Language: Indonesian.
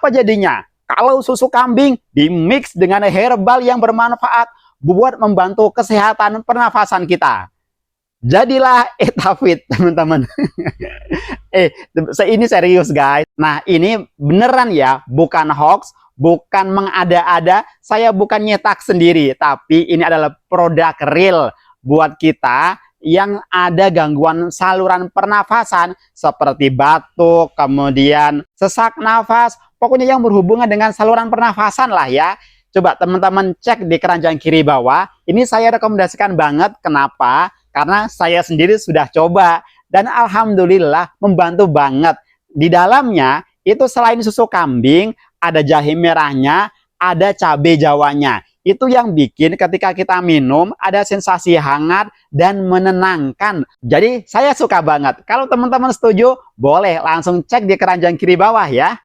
Apa jadinya? Kalau susu kambing dimix dengan herbal yang bermanfaat buat membantu kesehatan pernafasan kita. Jadilah Etafit, teman-teman. Ini serius, guys. Nah, ini beneran ya, bukan hoax, bukan mengada-ada. Saya bukan nyetak sendiri, tapi ini adalah produk real buat kita yang ada gangguan saluran pernafasan seperti batuk, kemudian sesak nafas, pokoknya yang berhubungan dengan saluran pernafasan lah ya. Coba teman-teman cek di keranjang kiri bawah. Ini saya rekomendasikan banget. Kenapa? Karena saya sendiri sudah coba dan alhamdulillah membantu banget. Di dalamnya itu selain susu kambing, ada jahe merahnya, ada cabai jawanya. Itu yang bikin ketika kita minum ada sensasi hangat dan menenangkan. Jadi saya suka banget. Kalau teman-teman setuju, boleh langsung cek di keranjang kiri bawah ya.